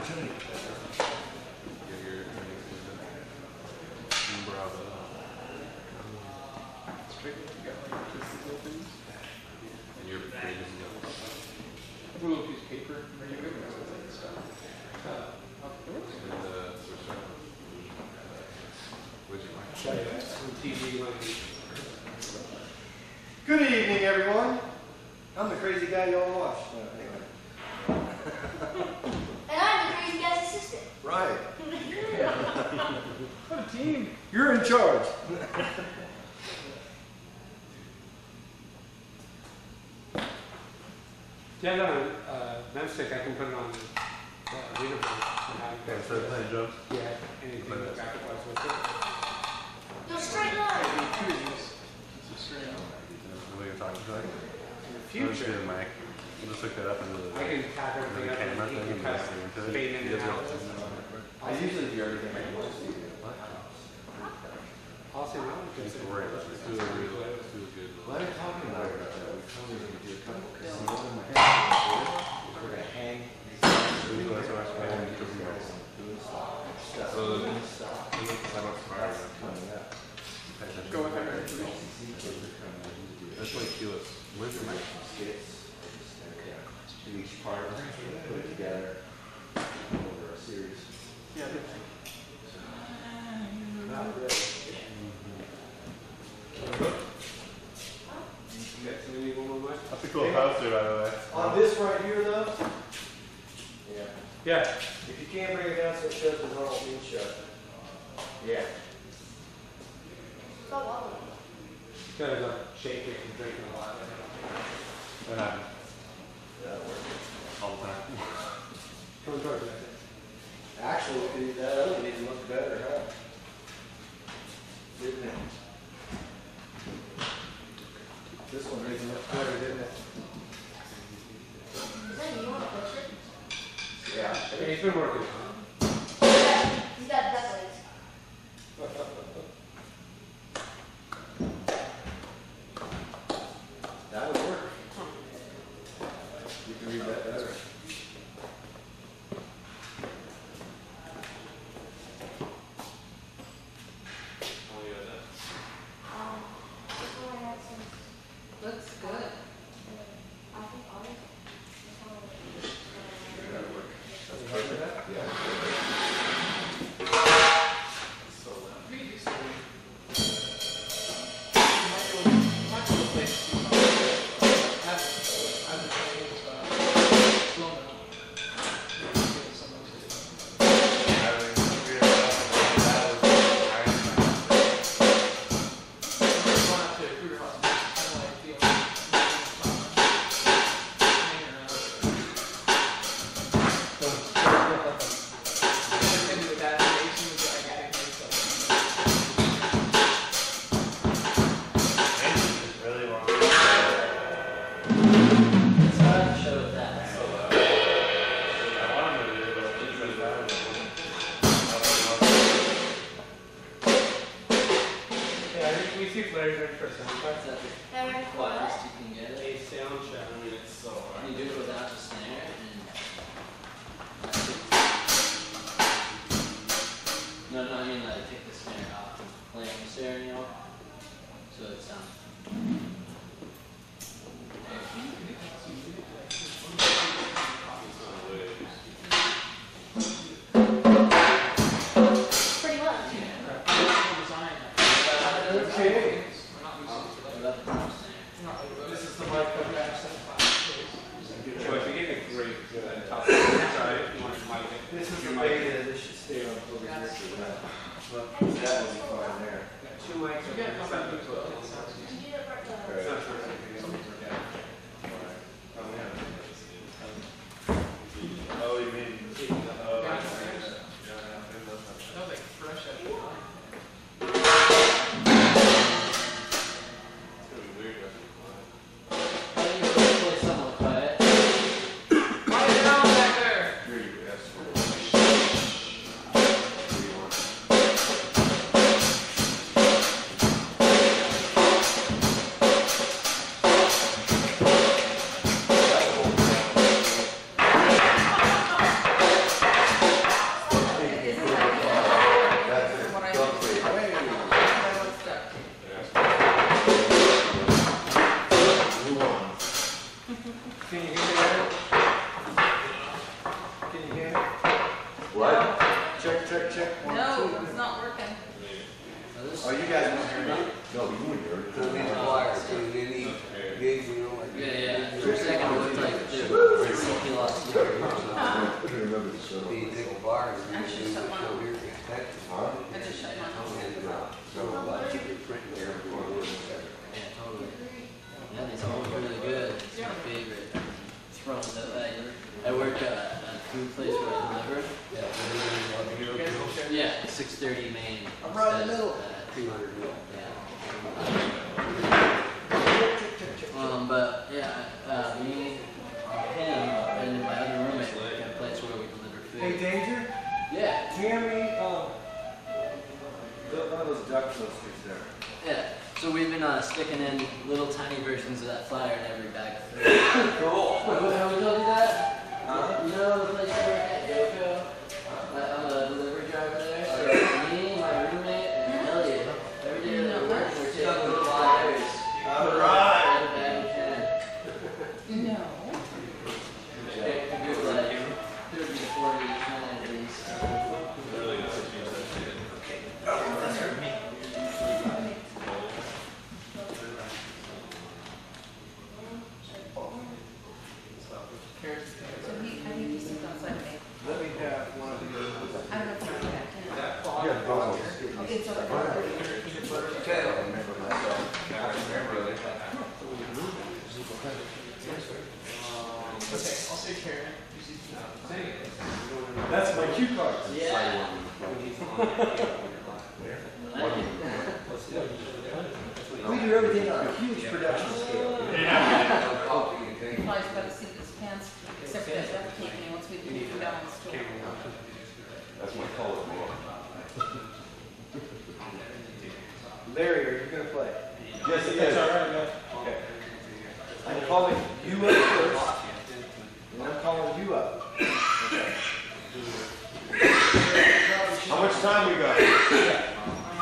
opportunity. Bravo. Straight you got like physical things. And you're creating A little piece of paper where you go and stuff. Good evening, everyone. I'm the crazy guy y'all watch. And I'm the crazy guy's assistant. Right. What a team. You're in charge. Yeah, no, Memstick, I can put it on the leaderboard. Yeah, so playing drums? Yeah, anything graphic-wise with it. No, straight line. What are you talking about? In the Future. future, Mic. You just look that up into the I can tap everything up camera and you thing can and cut listen to it. fade in and out. I usually do everything I want to do. I'll say no. It's great. It's really good. Well, I'm talking about it. We probably going to do a couple because one of my hands we're going to hang these stuff. Go with that. That's like Keyless. Where's your mic? Each part put it together over a series. Yeah, Not really. That's a cool poster, by the way. On this right here, though. Yeah. Yeah. If you can't bring it down so it shows the normal bean shut. Yeah. So lovely. Gotta go shake it and drink it a lot. What happened? That'll work. All the time. Come towards it. Actually, that other one even looked better, huh? Didn't it? This one even looked better, didn't it? Is that you want to push it? Yeah. Okay, he's been working on it. He's got duck legs. That would work. You can read that better. This one I had some. Looks good. I think all of it. That'll work. That's perfect. Yeah. So We see flares in for sound effects. What, just you can get it? A sound check. Can you do it without the snare? No, I mean like take the snare off and play on the stereo, so it sounds. Pretty much. okay. What about the top snare? check, check. One, No, two. it's not working. Oh, you guys won't hear me. No, you wouldn't hear it. Yeah. For a second, it looked like the 3 kilos. I couldn't remember the show. I just shut mine off. I just shut mine off. Yeah, totally. Yeah, these all look really good. It's my favorite. Throws that I work at a food place where I deliver. Yeah, 630 Main. I'm right in the middle. 300. Yeah. But yeah, me, him, and my other roommate work at a place where we deliver food. Hey, Danger, Yeah, hand me, one of those duck toasters there. yeah. So we've been sticking in little tiny versions of that flyer in every bag of food. Cool. Have we told you that? You know the place I work at, Yoko? I'm a delivery driver there. So me, my roommate, and Elliot, every day that we're working, we're taking little flyers. All right. In a bag of 10. No. A good like 30 to 40 kind at least. So I think he sits outside me. Let me have one of the. I don't know if he's back in. Yeah, Donald. Okay, it's over there. Okay, I'll say Karen. That's my cue card. Yeah. We do everything on a huge production scale. Probably about to see his pants, except for that duct tape, and once we leave him down on the store. That's my color. Larry, are you gonna play? Yes, it That's is. all right, man. Okay. I'm calling you up first, and I'm calling you up. Okay. How much time we got?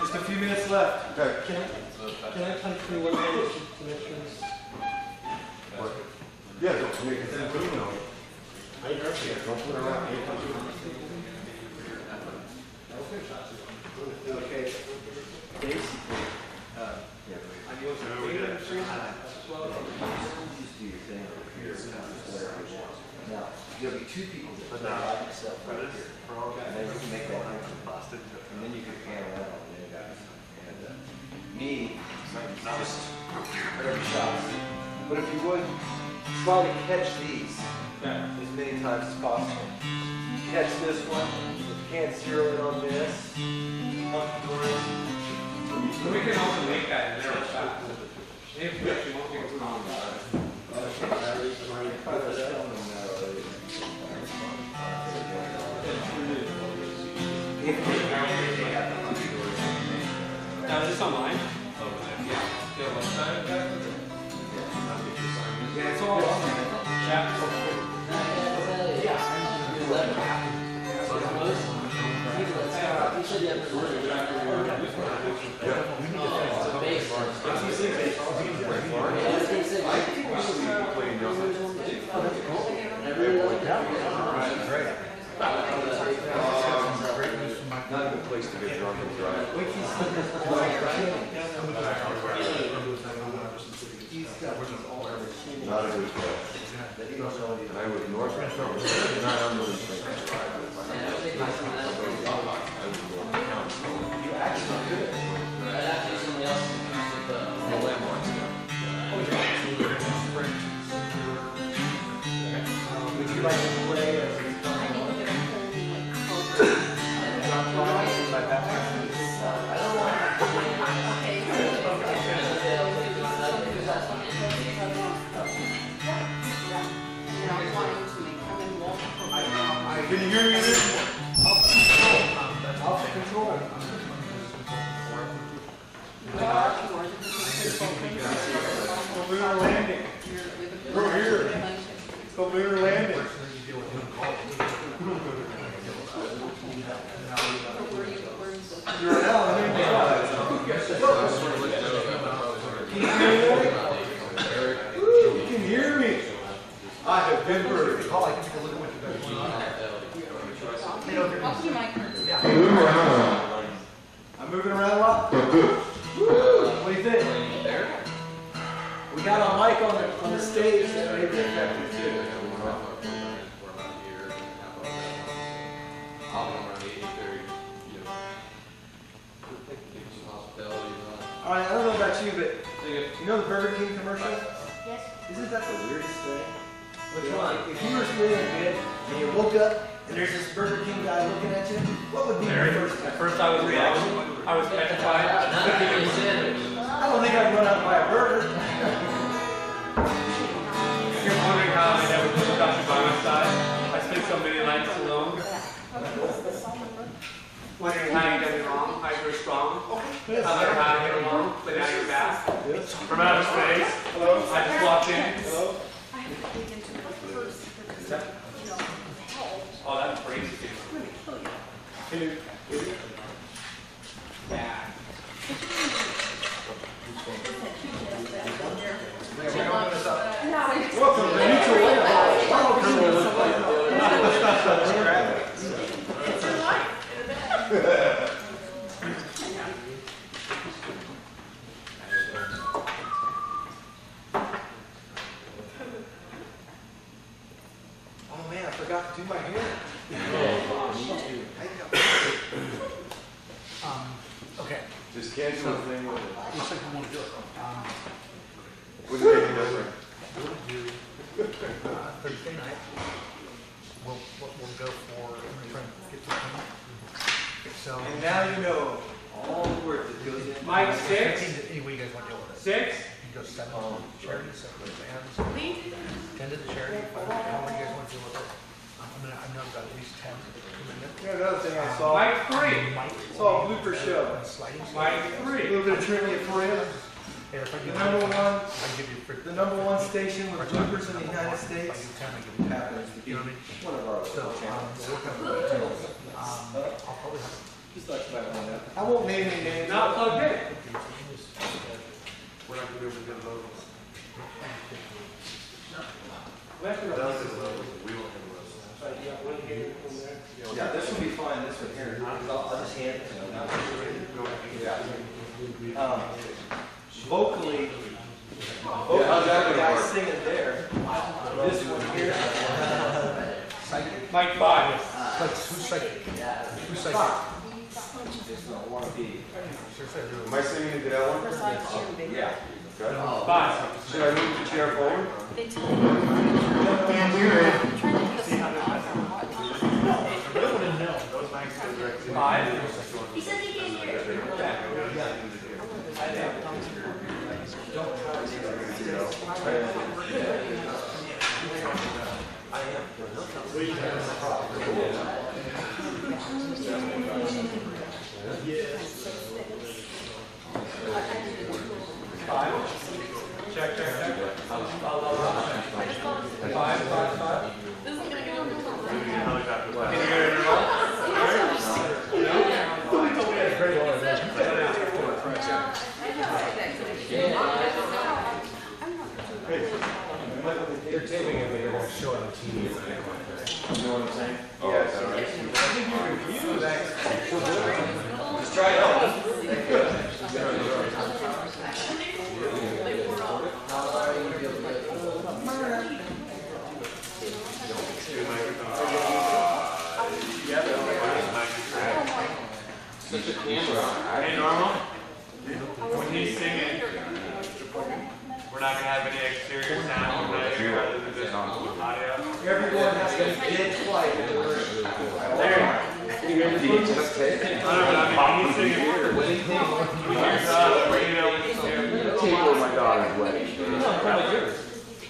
Just a few minutes left. Okay. Can I play through one of those connections? Yeah, don't make it simple. Don't put it around. Okay. Basically, just do your thing over here. Now, there'll be two people that play by themselves right here. And then you can make that happen. And then you can pan around on the guys. And me, just whatever shots. But if you would, try to catch these as many times as possible. Catch this one. If you can't zero in on this, We can also make that in narrow shot. If we actually won't take a food on Now, is this online? Yeah. The website? yeah, it's all on there. Chat? You said you have Not a good place to get drunk and drive. Not a good place. And I would north and south. Not on those things. Would you like to play as Can you hear me? Alpha Control? Lunar landing. We're here. It's the lunar landing. You're an elevator. You can hear me. I have been heard. I'll see my curtains. I'm moving around a lot. What do you think? We got a mic on the stage that may be effective too. All right, I don't know about you, but you know the Burger King commercial? Yes. Isn't that the weirdest thing? Which one? If you were feeling good and you woke up and there's this Burger King guy looking at you, what would be your first At first I was reaction. I was petrified. Not give me a sandwich. I don't think I'd run out and buy a burger. You're wondering how I never got you by my side. I spent so many nights alone. Wondering how you did me wrong, how you were strong. I learned how to get along, but now you're back. From outer space. Hello. I just walked in. Hello. Oh, that's crazy. Can you? Yeah. Welcome to Mutual Aid. Oh man, I forgot to do my hair. Okay, Just cancel the thing with it. looks like we want to do it. What's it making different? We'll do Thursday night. We'll go for, I'm gonna try and get to So. And now you know all the work that goes in. Mike, 6. Any way you guys want to deal with it. 6. You go 7 to charities, 7 to bands, 10 to the charity, 5 to how you guys want to deal with it. I know I've got at least 10 commitment. You know, another thing I saw. Mike, 3. Saw a blooper show. Sliding. Mike, A 3. little bit of trivia for you. And if I The give number one, I give you free. the number one station with bloopers in the United If I States give 10, I give you 10. happens to be You know what I mean? one of our So, local channels. we'll work on the details. I'll probably have. Just like my own. I won't name any names. Not plugged in. We're not gonna be able to get logos. We have to That know. was his logos, we won't have logos. Yeah, this will be fine, this one here. I'll just hand it to them. Yeah. Vocally, how's that the gonna guy work? singing there. This one here. Mike, 5. Who's psychic? Who's psychic? Just don't want to be. Am I singing into that one? Yeah. Okay. 5. Should I move the chair forward? They tell you. Can't hear it. Trying to get us some awesome. I don't want to know. 5. He said he can't hear it. Check. 5. This isn't gonna go on. Can you get it in a row? They're taping it, they're gonna show it on TV. You know what I'm saying? Oh, Yes. is that right? Just try it out. Hey, Normal? When he's singing, we're not going to have any exterior sound right here other than just audio. Everyone has to be dead quiet. There. You hear the just tape? I don't know, I mean, when he's singing, he hears us, bring it over to him. Tape where my daughter's wedding.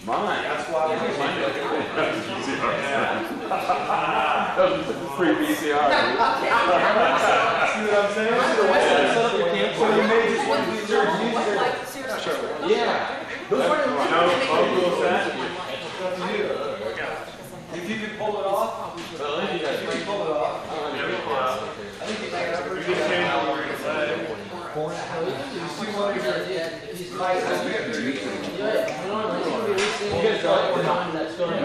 Mine. That's why we Yeah. Free VCR. see what I'm saying? So you may just want to be there. Yeah. No vocal set. If you can pull it off, if you can pull it off. I think you can. We can change what we're going to say. You see one of your lights up here? That's going on.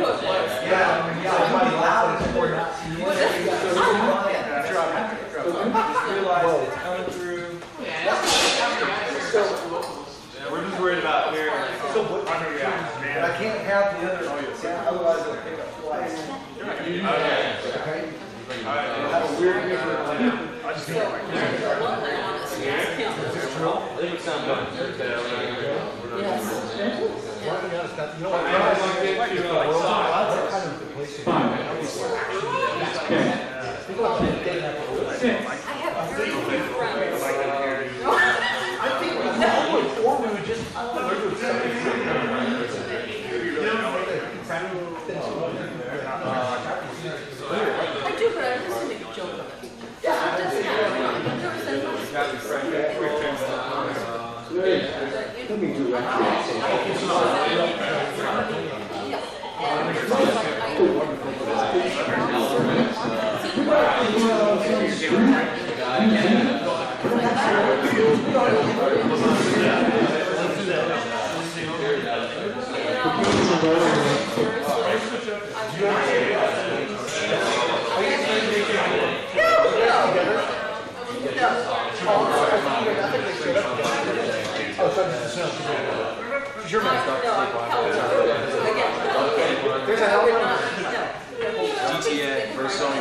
Yeah, yeah, might be loud. or not. Just realize it's coming through. Yeah, we're just worried about here. So what? But I can't have the other, otherwise it'll pick up twice. Okay. Alright. Have a weird different. They would sound good. You know what? I have very few friends. I think we would, or we would just. I do, but I just make a joke of it. Yeah, it doesn't matter. Let me do that. GTA versus Sony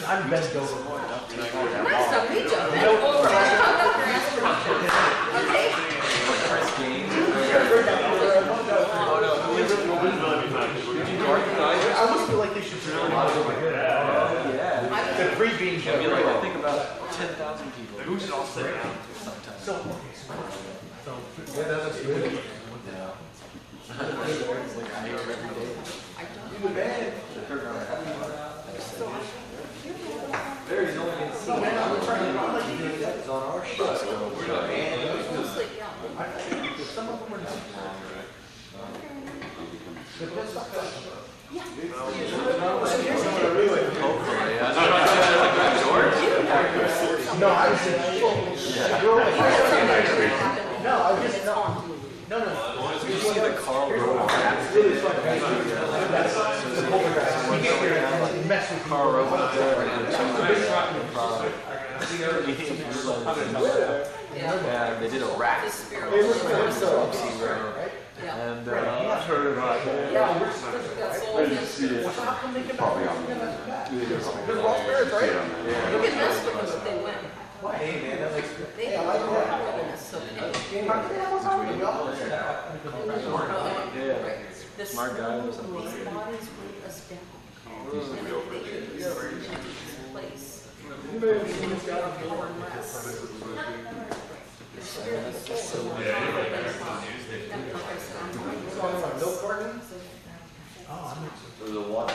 I'm best over. Nice to meet you. Okay. I almost feel like they should do a lot of good. The pre-game show. I think about 10,000 people. Who should all sit down? So, yeah, that's good. There's only been seen. I'm trying to on our show. Some of them are not. No, I was just. No, I just. No. You see the Carl Rowan. It's really fun. That's the photograph. You get here and mess with Carl Rowan there and yeah, they did a rack. And I've heard about that. I didn't see it. Probably on the. Good raw spirits, right? You can mess with them if they win. Hey man, that makes good. They have so Yeah. Smart guy. These bodies weigh us down. Place. There's a water.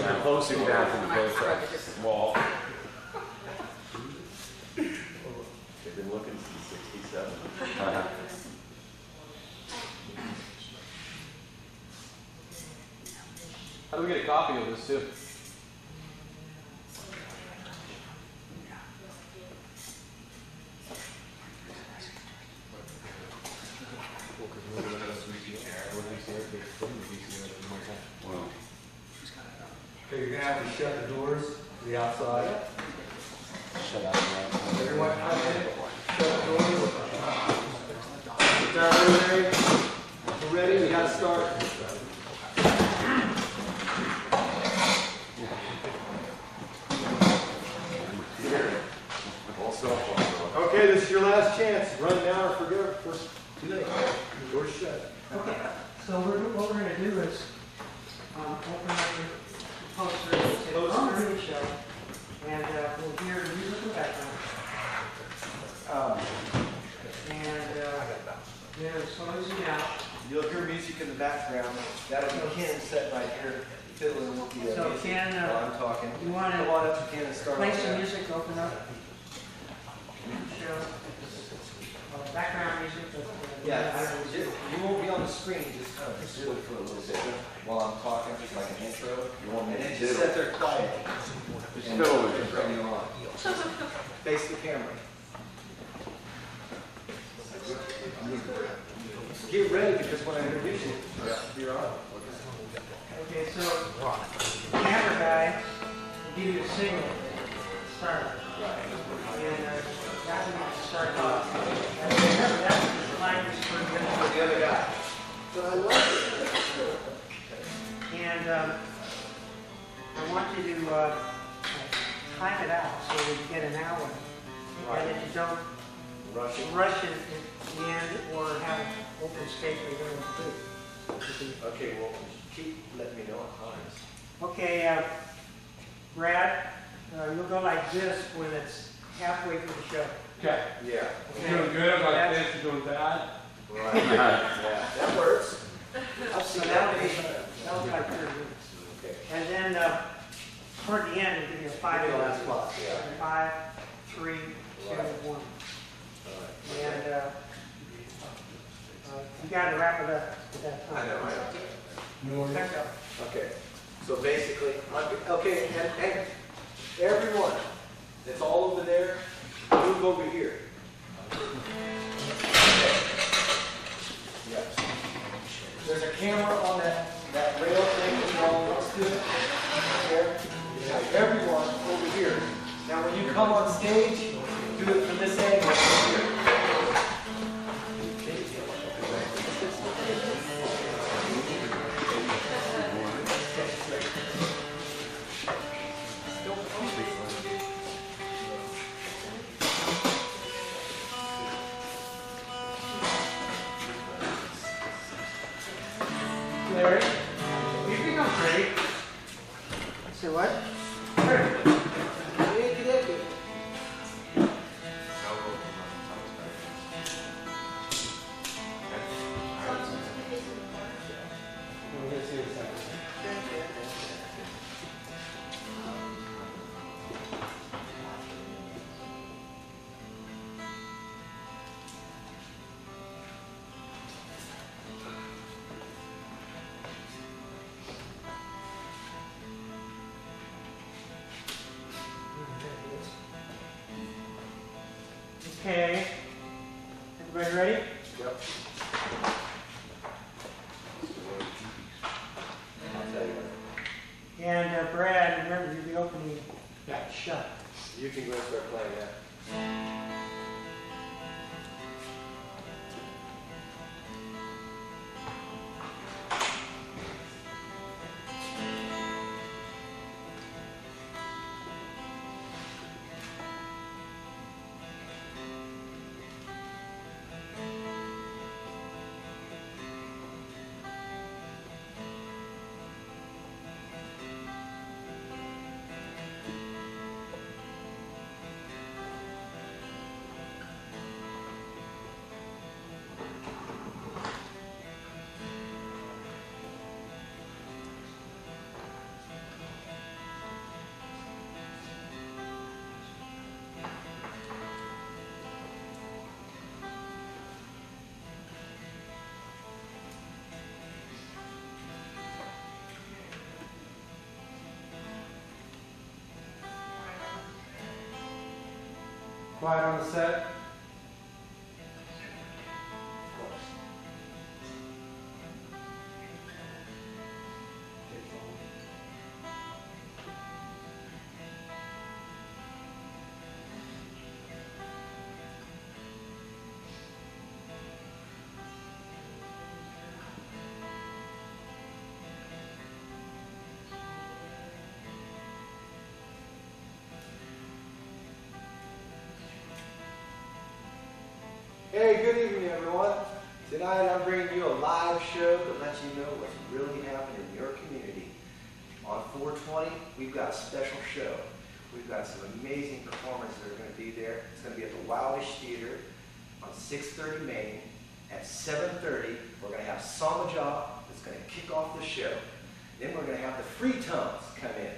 I'm posting down from the wall. They've been looking since '67. How do we get a copy of this too? Okay, you're gonna have to shut the doors to the outside. Shut up. Everyone, shut the doors. Ready? We're ready, we gotta start. Okay, this is your last chance. Run now or forget it. First, too late. Doors shut. Okay, so what we're going to do is open up the poster and say, "Welcome to the show," and we'll hear the music in the background. And then it's closing out. You'll hear music in the background. That'll be Ken sitting right here fiddling with the So music Ken, while I'm talking. you want Come to on up to Ken and start. play off some that. music, open up show, background music. Yeah, you won't be on the screen, just kind of diddle for a little bit while I'm talking, just like an intro. You want me to just sit there quiet. Just And fiddle with bring you on. Face the camera. Get ready because when I introduce you, you're on. Okay, so the camera guy will give you a signal to start. And that's when you start off. And that's the language for The other guy. But I like it. And I want you to time it out so that you get an hour. And that you don't rush it at the end or have an open space where you don't know what to do. Okay, well, keep letting me know at times. Okay, Brad, you'll go like this when it's halfway through the show. Okay. Yeah. You're doing good, like this, you're doing bad. Right. Yeah, that works. I've So seen that'll that. be like 30 minutes. Okay. And then toward the end, we'll give you a 5 The minute last spot, yeah. 5, 3, 2, 1. All right. And you got to wrap it up at that time. I know. Back up. Okay. So basically, okay, and everyone that's all over there, move over here. Okay. Yes. There's a camera on that rail thing that you're all next to. There. Now everyone over here. Now when you come on stage, do it from this angle over here. Larry, you think I'm great? Say what? Okay. Everybody ready? Yep. I'll tell you what. And Brad, remember you'll be opening that shut. You can go start playing that. Quiet on the set. Of course. Hey, good evening, everyone. Tonight I'm bringing you a live show that lets you know what's really happening in your community. On 420, we've got a special show. We've got some amazing performers that are going to be there. It's going to be at the Wildish Theater on 630 Main. At 7:30, we're going to have Samaja that's going to kick off the show. Then we're going to have the Free Tones come in.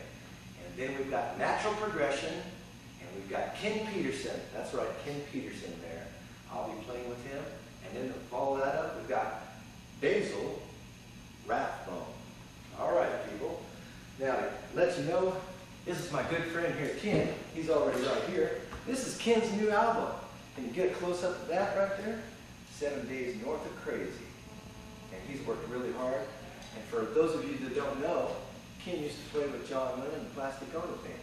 And then we've got Natural Progression, and we've got Ken Peterson. That's right, Ken Peterson there. I'll be playing with him. And then to follow that up, we've got Basil Rathbone. All right, people. Now, to let you know, this is my good friend here, Ken. He's already right here. This is Ken's new album. Can you get a close-up of that right there? 7 days north of crazy. And he's worked really hard. And for those of you that don't know, Ken used to play with John Lennon in the Plastic Ono Band.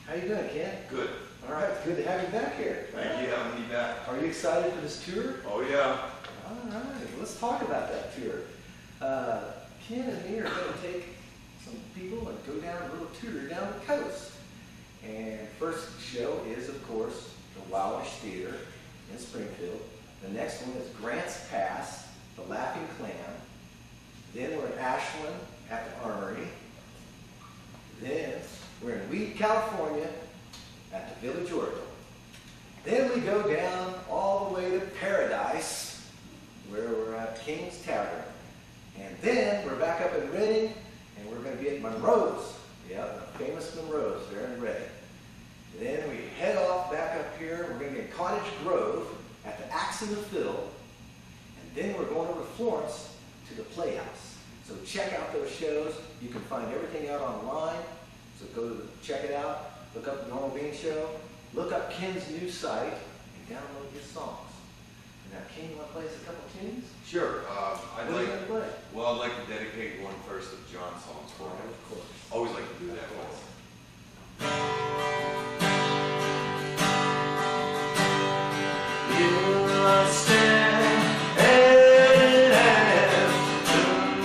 How you doing, Ken? Good. All right, it's good to have you back here. Thank you for having me back. Are you excited for this tour? Oh, yeah. All right, let's talk about that tour. Ken and me are going to take some people and go down a little tour down the coast. And first show is, of course, the Wildish Theater in Springfield. The next one is Grants Pass, the Laughing Clam. Then we're in Ashland at the Armory. Then we're in Weed, California at the Village Oracle. Then we go down all the way to Paradise, where we're at King's Tavern. And then we're back up in Redding, and we're going to be at Monroe's. Yeah, the famous Monroe's there in Redding. Then we head off back up here. We're going to be in Cottage Grove at the Axe and the Fiddle. And then we're going over to Florence to the Playhouse. So check out those shows. You can find everything out online. So go to check it out. Look up the Normal Bean Show. Look up Ken's new site and download his songs. Now, Ken, you want to play us a couple tunes? Sure. What are you going to play? Well, I'd like to dedicate one first of John's songs for him. Of course. Always like to do that once. You are standing to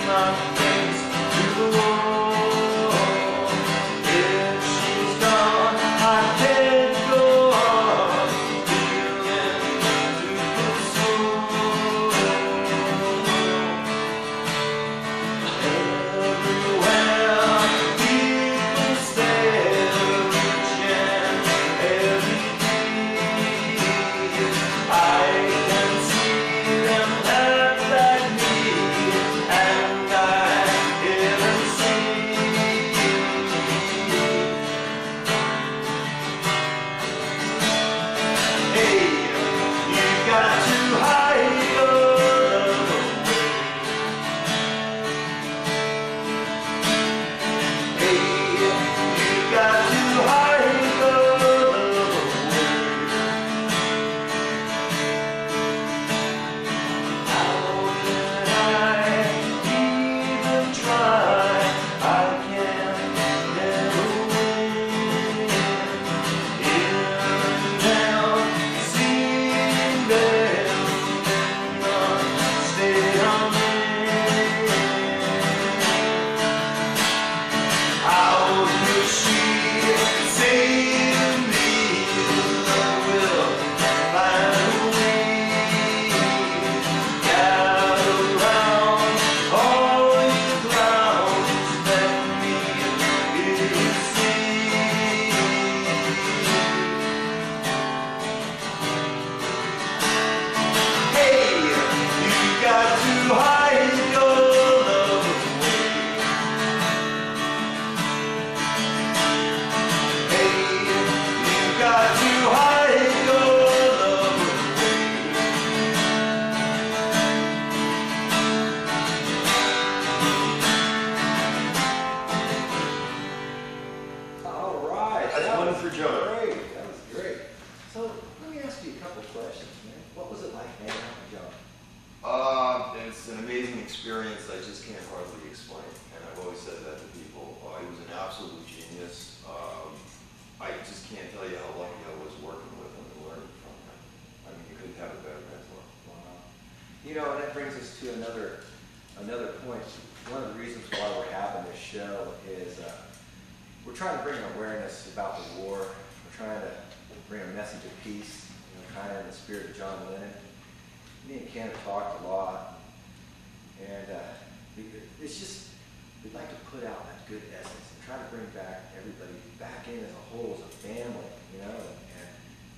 my face to the wall. If she's gone, I can't go on feeling to console. Everywhere people stare, reaching every I can see them laugh at me, and I hear them sing. Hey, you got to hide your love away. Hey, you got to hide your love away. How can I even try? I can never win. In town, seeing them, stay on me. How will she say to me? Love will find a way. Gather round, all you clowns, let me hear you sing. Hey, you got to hide your love away. Hey, you got to hide your love away. All right. That's that one was for John. Great. That was great. So let me ask you a couple questions, man. What was it like hanging out with John? It's an amazing experience I just can't hardly explain. And I've always said that to people. He was an absolute genius. I just can't tell you how lucky I was working with him and learning from him. I mean, you couldn't have a better mentor. Wow. You know, and that brings us to another point. One of the reasons why we're having this show is we're trying to bring awareness about the war. We're trying to bring a message of peace, kind of in the spirit of John Lennon. Me and Ken have talked a lot, and it's just, we'd like to put out that good essence and try to bring back everybody back in as a whole, as a family, and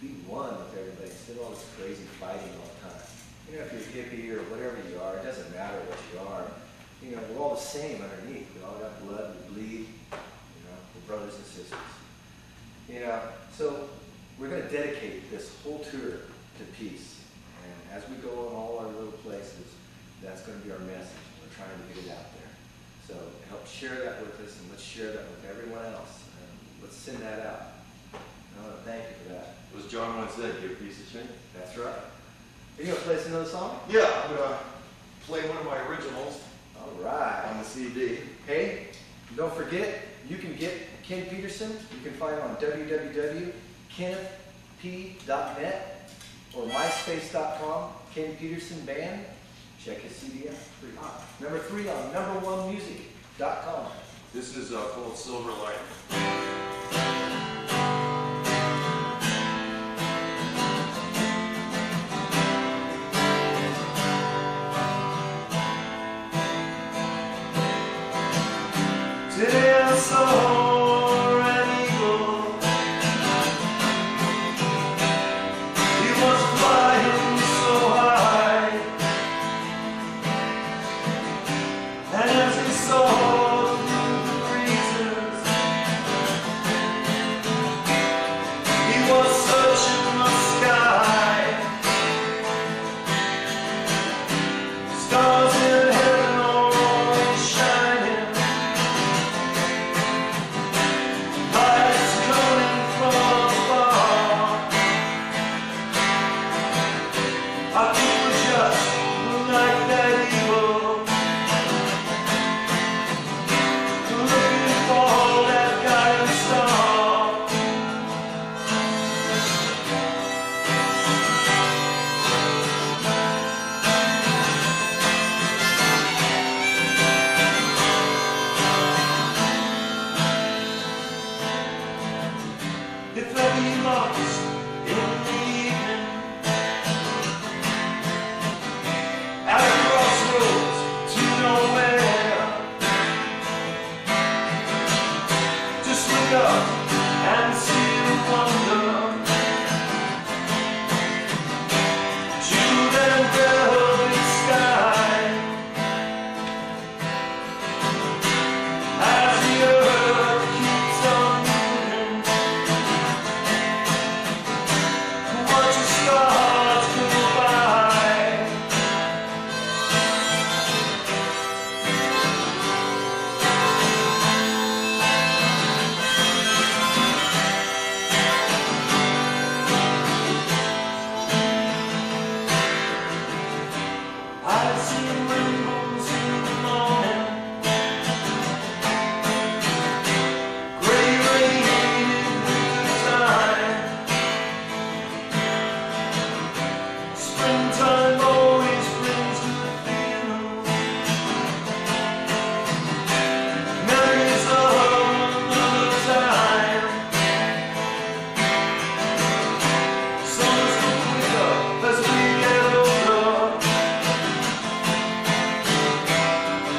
be one with everybody instead of all this crazy fighting all the time. If you're a hippie or whatever you are, it doesn't matter what you are. We're all the same underneath. We all got blood, we bleed, we're brothers and sisters. So we're going to dedicate this whole tour to peace. And as we go in all our little places, that's going to be our message. We're trying to get it out there. So help share that with us, and let's share that with everyone else. And let's send that out. Thank you for that. As John once said, you're a piece of shit. That's right. Are you gonna play us another song? Yeah, I'm gonna play one of my originals All right. on the CD. Hey, don't forget, you can get Ken Peterson. You can find him on www.kennethp.net or myspace.com. Ken Peterson Band. Check his CD out. Number 3 on number1music.com. This is called Silver Lining. Today I saw an eagle. He was flying so high, and as he soared through the breezes, he was searching the sky. Stars in heaven all shining. Lights coming from afar. I think we're just like that eagle, looking for that guiding star. If I be lost in the evening, at a crossroads to nowhere, just look up and see the wonder. June and velvet sky, as the earth keeps on moving. Watch the stars go by. I've seen rainbows in the morning, gray rain in winter time. Springtime always brings good feelings, memories of another time. Summers go quicker as we get older,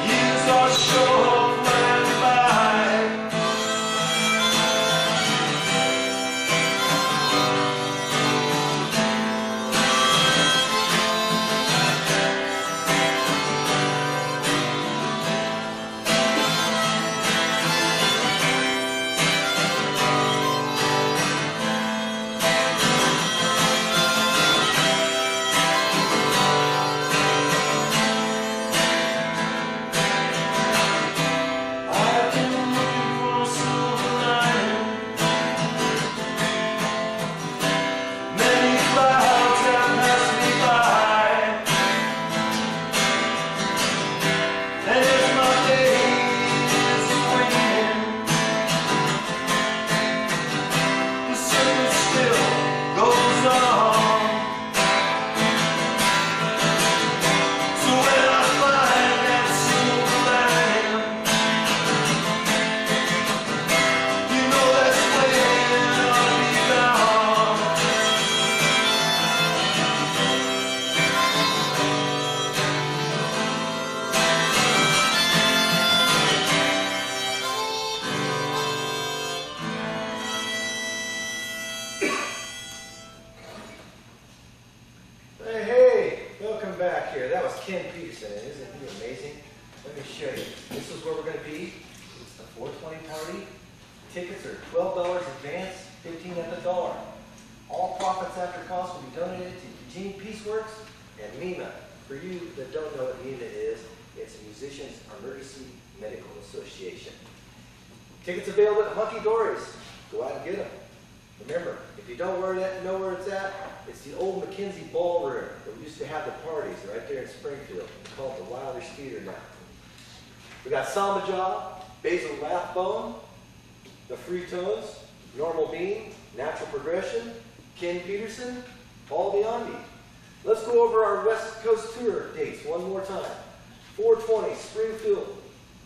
years are short flying by. I've been looking for a silver lining. Many clouds have passed me by, and as my day is waning, the circle still goes on. So when I find that silver lining, you know that's when I'll be gone. Hey, welcome back here. That was Ken Peterson, and isn't he amazing? Let me show you. This is where we're going to be. It's the 420 party. Tickets are $12 advance, $15 at the dollar. All profits after cost will be donated to Eugene Peaceworks and MEMA. For you that don't know what MEMA is, it's Musicians Emergency Medical Association. Tickets available at Hunky Dory's. Go out and get them. Remember, if you don't know where it's at, It's the old McKenzie Ballroom that we used to have the parties right there in Springfield. It's called the Wilder's Theater now. We got Samba Job, Basil Rathbone, the Free Tones, Normal Bean, Natural Progression, Ken Peterson, Paul Biondi. Let's go over our West Coast tour dates one more time. 420, Springfield,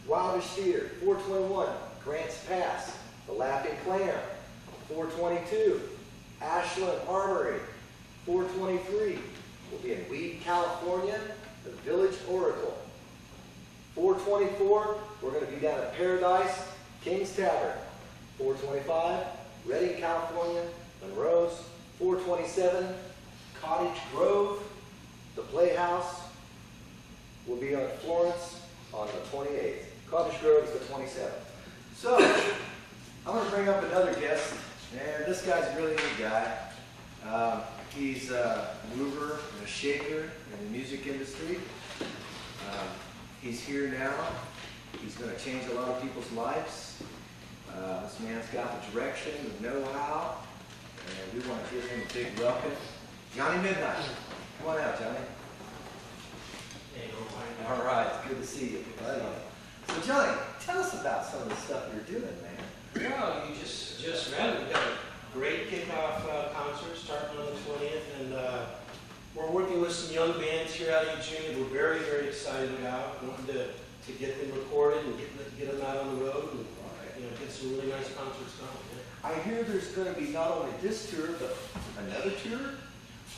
Wilder's Theater. 421, Grants Pass, the Laughing Clam. 422, Ashland Armory. 423, we'll be in Weed, California, the Village Oracle. 424, we're going to be down at Paradise, King's Tavern. 425, Redding, California, Monroe's. 427, Cottage Grove, the Playhouse. We'll be on Florence on the 28th. Cottage Grove is the 27th. So, I'm going to bring up another guest, and this guy's a really neat guy. He's a mover and a shaker in the music industry. He's here now. He's going to change a lot of people's lives. This man's got the direction, the know-how, and we want to give him a big welcome. Johnny Midnight. Come on out, Johnny. Hey, all right, it's good to see you. Right on. So, Johnny, tell us about some of the stuff you're doing, man. well, you just read it. We've got a great kickoff concert starting on the 20th, and we're working with some young bands here out of Eugene. We're very, very excited about wanting to get them recorded and get them out on the road and get some really nice concerts going. Yeah. I hear there's going to be not only this tour, but another tour?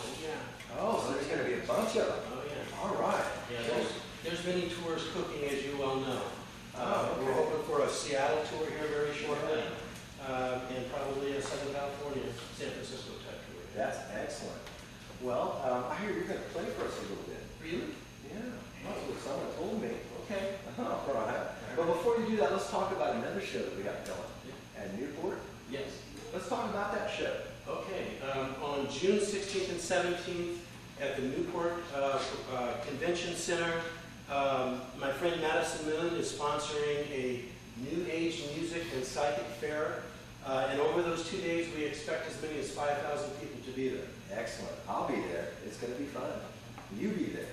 Oh, yeah. Oh, so there's going to be a bunch of them. Oh, yeah. All right. Yeah, there's many tours cooking, as you well know. Okay. We're hoping for a Seattle tour here very shortly, and probably a Southern California, San Francisco type tour. That's excellent. Well, I hear you're going to play for us a little bit. Really? Yeah. That's what someone told me. Okay. All right. But before you do that, let's talk about another show that we got going at Newport. Yes. Let's talk about that show. Okay. On June 16th and 17th at the Newport Convention Center, my friend Madison Moon is sponsoring a New Age Music and Psychic Fair. And over those 2 days, we expect as many as 5,000 people to be there. Excellent. I'll be there. It's going to be fun. You be there.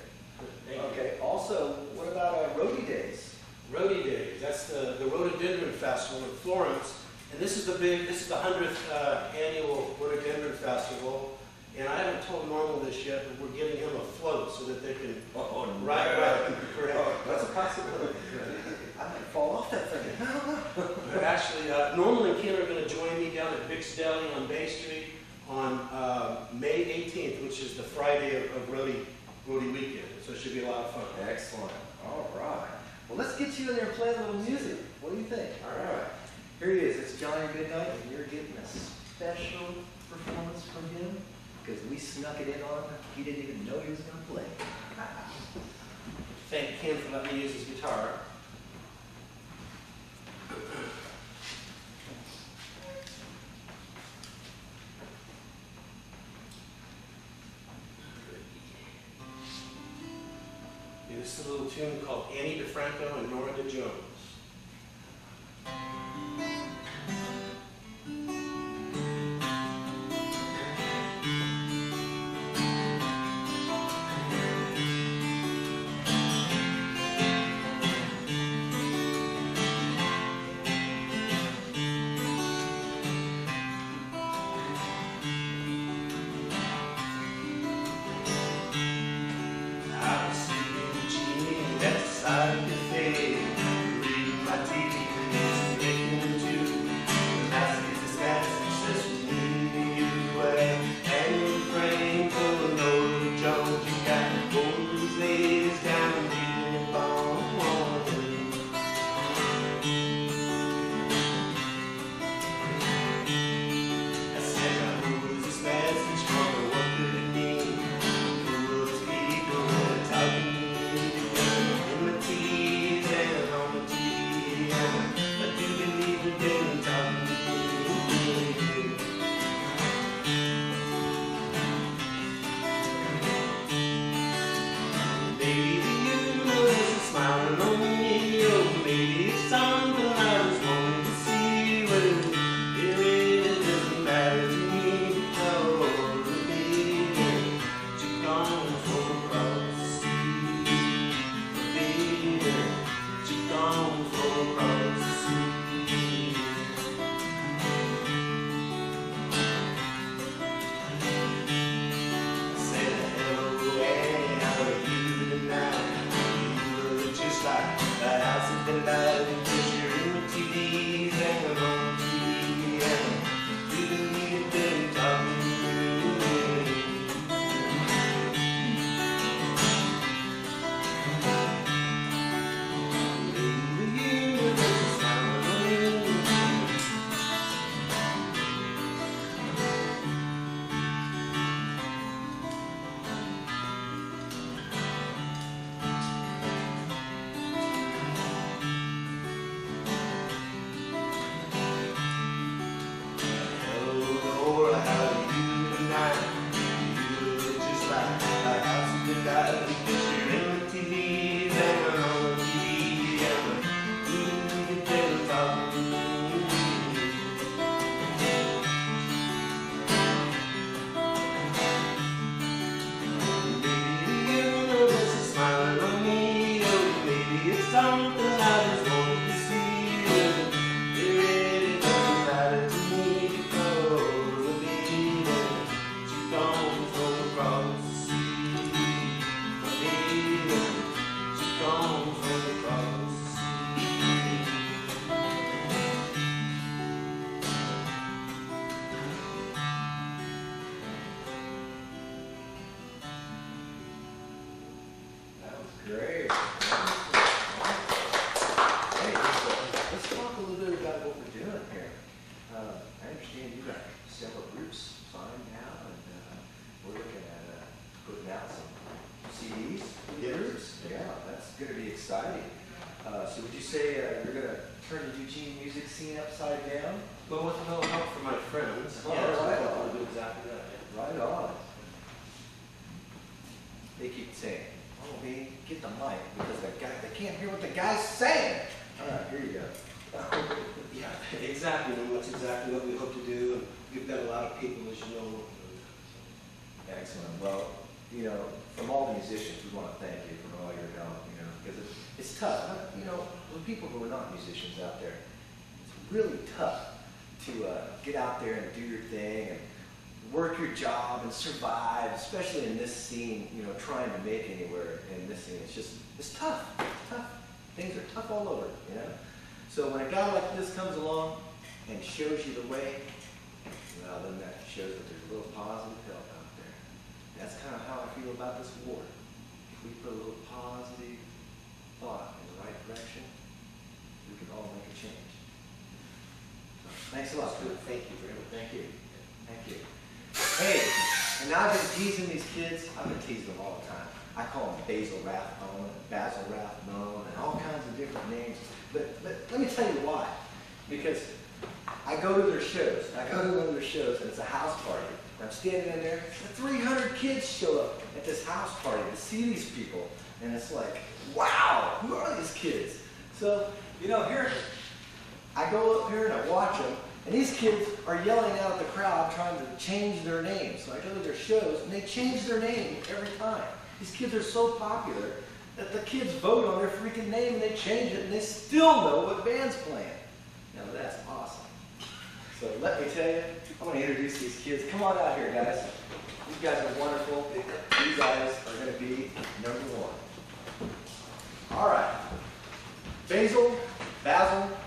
Thank you. Okay. Also, what about Roadie Days? Roadie Days. That's the Rhododendron Festival in Florence. And this is the 100th annual Rhododendron Festival. And I haven't told Normal this yet, but we're getting him a float so that they can ride. That's a possibility. I might fall off that thing. But actually, Normal and Ken are going to join me down at Vic's Deli on Bay Street on May 18th, which is the Friday of Roadie weekend. So it should be a lot of fun. Excellent. All right. Well, let's get you in there and play a little music. What do you think? All right. Here he is. It's Johnny Midnight, and you're getting a special performance from him because we snuck it in on him. He didn't even know he was going to play. Thank Ken for letting me use his guitar. This is a little tune called Annie DeFranco and Nora DeJones. I was sleeping, Jeannie, that's side of the fade. I have some guys sharing the TV, they're on the TV, and the tables out. Maybe the universe is smiling on me, or maybe it's something I just want to see. It really doesn't matter to me because the baby, she's gone from across the sea. The baby, she's gone from across the sea. That was great. Hey, let's talk a little bit about what we're doing here. I understand you got several groups signed now, and we're looking at putting out some CDs. Yes. Yeah, that's going to be exciting. So would you say you're going to turn the Eugene music scene upside down? But with no help from my friends, Oh, yes, right I'll on. do exactly that. Yeah. Right on. They keep saying, "Oh, man, get the mic," because they can't hear what the guy's saying. All right, here you go. Yeah, exactly. And that's exactly what we hope to do. And we've got a lot of people, as you know, working on that. Excellent. Well, you know, from all the musicians, we want to thank you for all your help, you know, because it's tough. You know, the people who are not musicians out there, it's really tough to get out there and do your thing and work your job and survive, especially in this scene, you know, trying to make anywhere in this scene. It's tough. It's tough. Things are tough all over, you know. So when a guy like this comes along and shows you the way, well, then that shows that there's a little positive help out there. That's kind of how I feel about this war. If we put a little positive thought in the right direction, we can all make a change. So, thanks a lot. Thank you very much. Thank you. Thank you. Hey, and now I've been teasing these kids. I've been teasing them all the time. I call them Basil Rathbone, Basil Rathbone, and all kinds of different names. But let me tell you why. Because I go to their shows. I go to one of their shows, and it's a house party. And I'm standing in there, and 300 kids show up at this house party to see these people. And it's like, wow, who are these kids? So, you know, here, I go up here and I watch them, and these kids are yelling out at the crowd trying to change their name. So I go to their shows, and they change their name every time. These kids are so popular that the kids vote on their freaking name, and they change it, and they still know what band's playing. Now that's awesome. So let me tell you, I want to introduce these kids. Come on out here, guys. These guys are wonderful. These guys are going to be number one. All right. Basil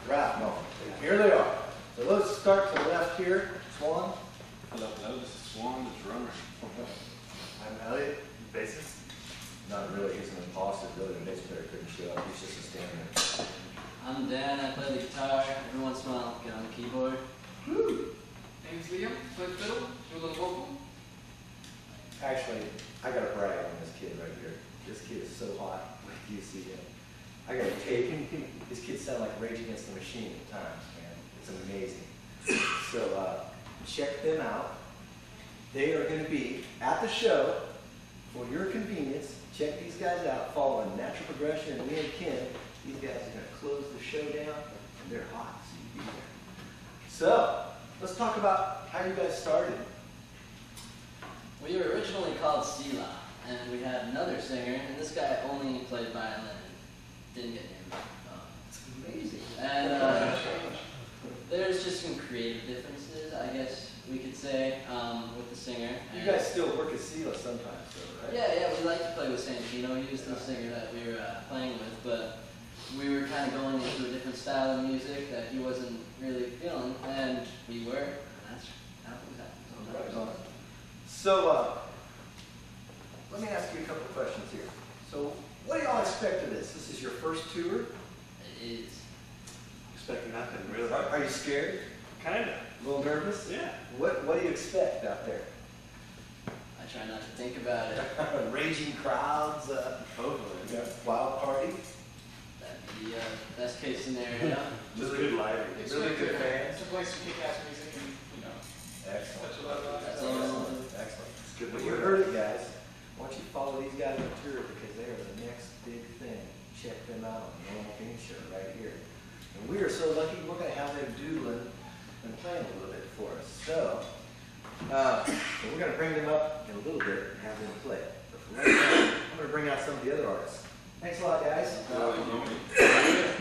Rathbone. Here they are. So let's start to the left here. Swan. Hello, this is Swan, the drummer. I'm Elliot. Bassist? Not really. He's an imposter. Really, the bass player couldn't show up. He's just a stand-in. I'm Dan, I play the guitar. Every once in a while, get on the keyboard. Woo! Name's Liam, play fiddle, do a little vocal. Actually, I got to brag on this kid right here. This kid is so hot. Wait till you see him. I got to take him. These kids sound like Rage Against the Machine at times, man. It's amazing. So check them out. They are going to be at the show. For your convenience, check these guys out. Following Natural Progression and me and Ken, these guys are going to close the show down, and they're hot, so you be there. So, let's talk about how you guys started. We were originally called Sela, and we had another singer, and this guy only played violin and didn't get named. It's amazing. And there's just some creative differences, I guess we could say, with the singer. You guys still work at Sela sometimes, though, right? Yeah, we like to play with Santino. He was the singer that we were playing with, but we were kind of going into a different style of music that he wasn't really feeling, and we were, and that's how it was happening. Right on. So, let me ask you a couple of questions here. So, what do y'all expect of this? This is your first tour? It is. Expecting nothing, really. Are you scared? Kinda. A little nervous? Yeah. What do you expect out there? I try not to think about it. Raging crowds, Hopefully. wild party, That'd be the best case scenario. Just good lighting. really good fans. It's a place to kick ass music and, you know, Excellent. that's what I love. That's all. Excellent. It's good Well, to you hear. heard it, guys. want you to follow these guys on tour because they are the next big thing. Check them out on the Normal Bean Show right here. And we are so lucky we're going to have them doodling and playing a little bit for us. So we're going to bring them up in a little bit and have them play. But for right now, I'm going to bring out some of the other artists. Thanks a lot, guys.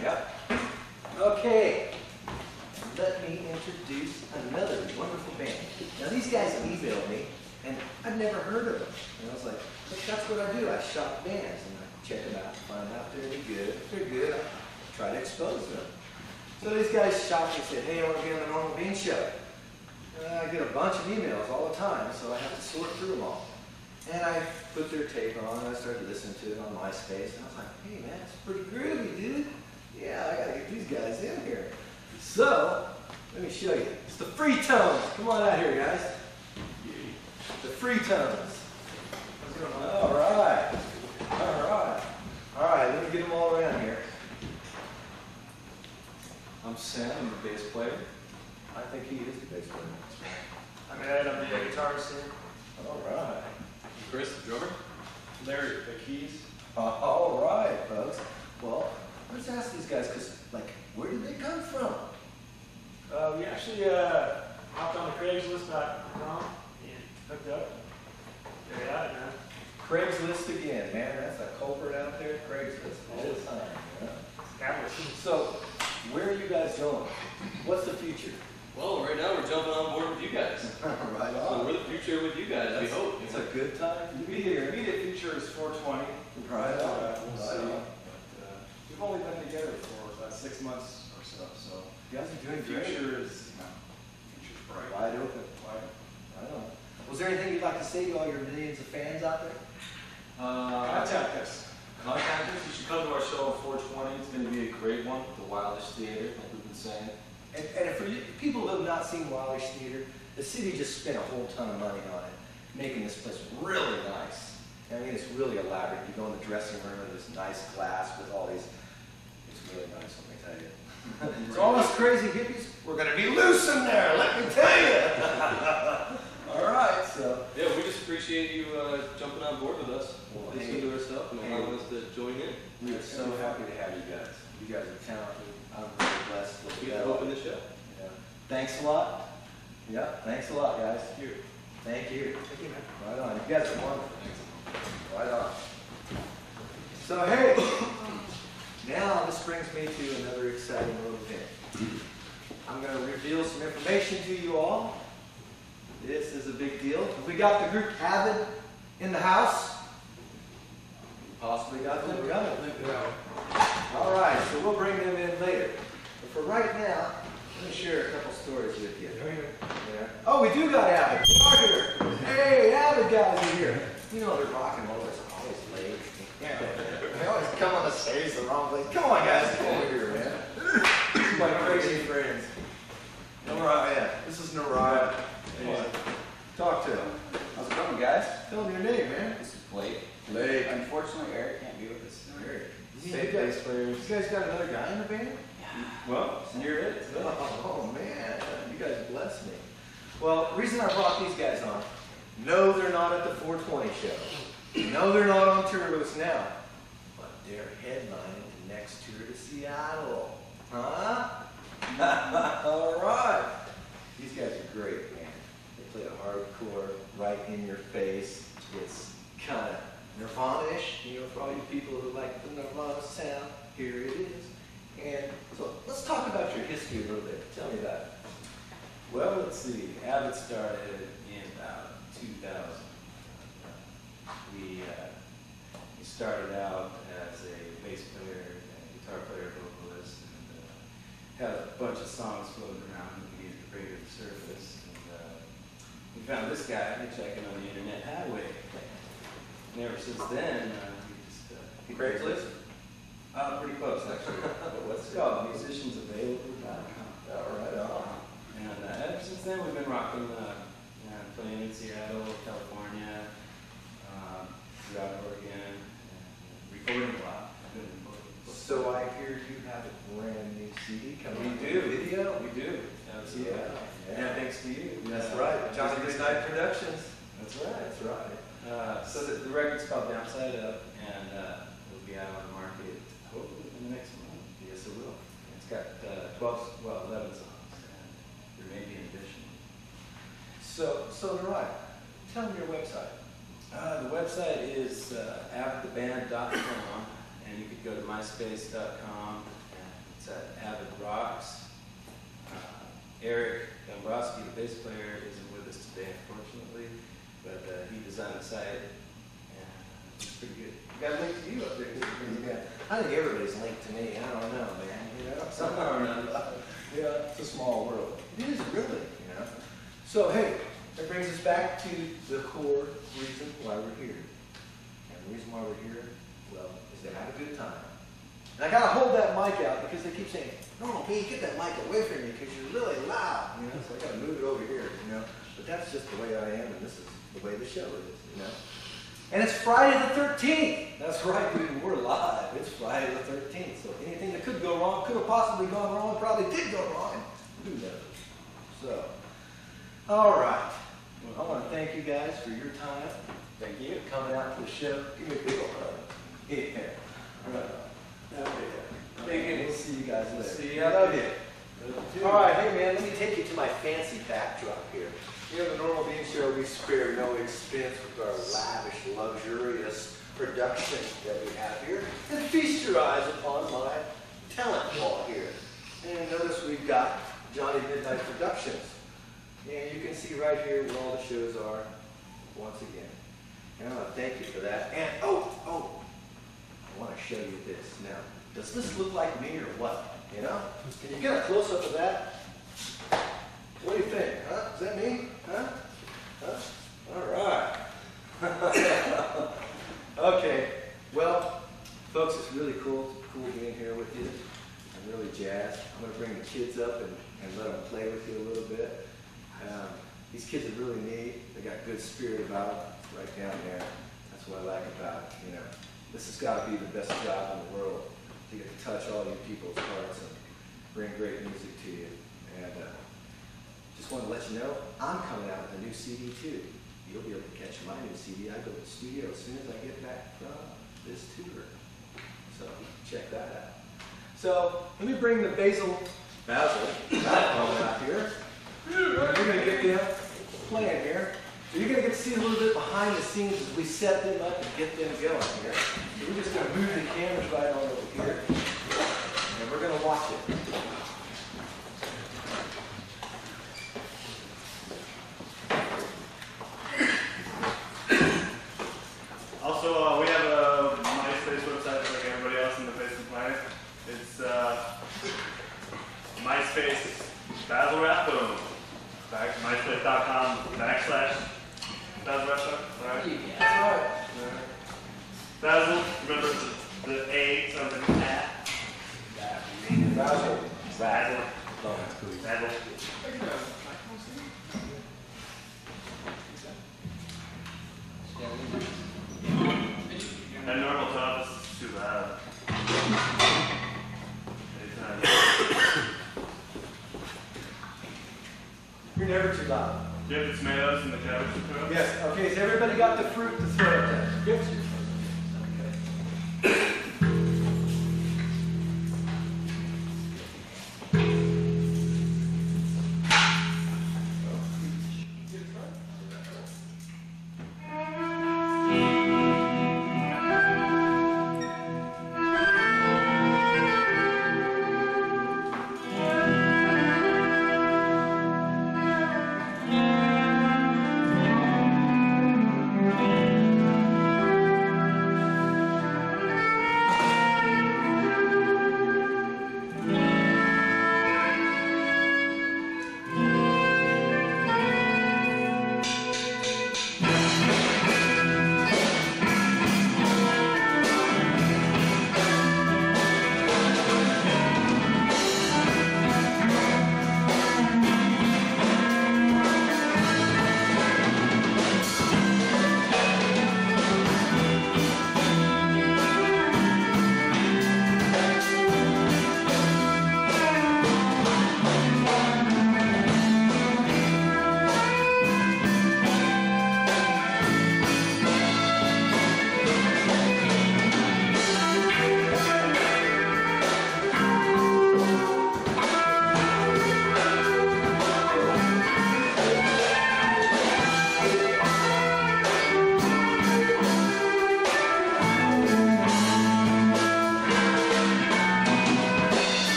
Yep. Okay. Let me introduce another wonderful band. Now these guys emailed me, and I'd never heard of them. And I was like, look, that's what I do. I shop bands, and I check them out, find out if they're any good. If they're good, I try to expose them. So these guys shopped and said, hey, I want to be on the Normal Bean Show. And I get a bunch of emails all the time, so I have to sort through them all. And I put their tape on, and I started listening to it on MySpace, and I was like, hey, man, it's pretty groovy, dude. Yeah, I got to get these guys in here. So, let me show you. It's the Free Tones. Come on out here, guys. The Free Tones. All right. All right. All right, let me get them all around here. I'm Sam, I'm the bass player. I think he is the bass player. I'm Ed, I'm the guitarist here. All right. Chris, the drummer. Larry, the keys. All right, folks. Well, let's ask these guys, because, like, where did they come from? We actually hopped on the Craigslist.com and hooked up. There you have it, man. Craigslist again, man. That's a culprit out there. Craigslist all the time. You know? Capitalism. So, where are you guys going? What's the future? Well, right now we're jumping on board with you guys. Right So on. we're the future with you guys, we hope. It's a good time to be here. Immediate future is 420. Right on. We'll see. Right on. We've only been together for about 6 months or so, so You guys are the doing great. future is, future's bright. Wide open. Right on. Was there anything you'd like to say to all your millions of fans out there? Contact us. Contact us, you should come to our show at 420, it's gonna be a great one, the Wildish Theater, like we've been saying. And for you, people who have not seen Wildish Theater, the city just spent a whole ton of money on it, making this place really nice. I mean, it's really elaborate. You go in the dressing room and there's nice glass with all these. It's really nice, let me tell you. So all us crazy hippies, we're going to be loose in there, let me tell you. All right, so. Yeah, we just appreciate you jumping on board with us, Well, listening to our stuff and allowing us to join in. We are so happy to have you guys. You guys are talented. I'm really blessed. We can open the show. Yeah. Thanks a lot. Yeah, thanks a lot, guys. Thank you. Thank you. Right on. You guys are wonderful. Right on. So, hey, now this brings me to another exciting little event. I'm going to reveal some information to you all. This is a big deal. Have we got the group Avid in the house? Possibly got them coming. All right, so we'll bring them in later. But for right now, let me share a couple stories with you. Yeah. Oh, we do got Avid. We are here. Hey, Avid guys are here. You know they're rock and rollers, always late. Yeah. They always come on the stage the wrong place. Come on, guys, come over here, man. These are my crazy friends. Nariah. This is Nariah. Talk to him. How's it going, guys? Tell them your name, man. This is Blake. Blake. Unfortunately, Eric can't be with us. Eric. Same bass players. You guys got another guy in the band? Well, you're it. Oh, man. You guys bless me. Well, the reason I brought these guys on, no, they're not at the 420 show. No, they're not on tour with us now. But they're headlining the next tour to Seattle. Huh? All right. These guys are great, man. They play a hardcore, right in your face. It's kind of Nirvana-ish, you know, for all you people who like the Nirvana sound. Here it is. And so let's talk about your history a little bit. Tell me about it. Well, let's see. Abbott started in about 2000. We started out as a bass player, guitar player, vocalist, and had a bunch of songs floating around that we needed to bring to the surface. And we found this guy hitchhiking on the internet highway. And ever since then, we just... Craigslist? Pretty close, actually. What's it called? Musiciansavailable.com. All right, on. And ever since then, we've been rocking, playing in Seattle, California, throughout Oregon, and recording a lot. So I hear you have a brand new CD coming. We do. Video? We do. Absolutely. Yeah. And thanks to you. That's right. Johnny Midnight Productions. That's right. That's right. So the record's called Downside Up, and it'll be out on the market hopefully in the next month. Yes, it will. It's got 11 songs, and there may be an addition. So Leroy, tell them your website. The website is avidtheband.com, and you could go to myspace.com, and it's at Avid Rocks. Eric Dombrowski, the bass player, isn't with us today, unfortunately, but he designed the site, and it's pretty good. We got a link to you up there. I think everybody's linked to me. I don't know, man. You know, somehow or another. Yeah, it's a small world. It is really, you know. So hey, that brings us back to the core reason why we're here. And the reason why we're here, well, is to have a good time. And I gotta hold that mic out because they keep saying, "No, Pete, get that mic away from me because you're really loud." You know, so I gotta move it over here. You know, but that's just the way I am, and this is the way the show is. You know. And it's Friday the 13th. That's right, dude. We're live. It's Friday the 13th. So anything that could go wrong, could have possibly gone wrong, probably did go wrong. Who knows? So, all right. Well, I want to thank you guys for your time. Thank you for coming out to the show. Give me a big old hug. Yeah. Right. Okay. Thank you. We'll see you guys later. See you. I love you. All right, hey man, let me take you to my fancy backdrop here. Here on the Normal Bean Show, we spare no expense with our lavish, luxurious production that we have here. And feast your eyes upon my talent wall here. And notice we've got Johnny Midnight Productions. And you can see right here where all the shows are once again. And I want to thank you for that. And I want to show you this. Now, does this look like me or what? You know? Can you get a close-up of that? What do you think? Huh? Is that me? Huh? Huh? All right. Okay. Well, folks, it's really cool being here with you. I'm really jazzed. I'm going to bring the kids up and let them play with you a little bit. These kids are really neat. They got good spirit about them right down there. That's what I like about it. You know, this has got to be the best job in the world to get to touch all you people's hearts and bring great music to you. And just want to let you know, I'm coming out with a new CD too. You'll be able to catch my new CD. I go to the studio as soon as I get back from this tour. So check that out. So let me bring the Basil out here. We're going to get them playing here. So you're going to get to see a little bit behind the scenes as we set them up and get them going here. So we're just going to move the cameras right on over here. And we're going to watch it. Also, we have a MySpace website like everybody else in the face of the planet. It's MySpace Basil Rathbone. MySpace.com/BasilRathbone. Right? That's right. Basil, remember the A something at? Basil. Basil. Basil. At normal top is too bad. You're never too loud. Do you have the tomatoes and the cabbage to throw? Yes. Okay, has everybody got the fruit to throw?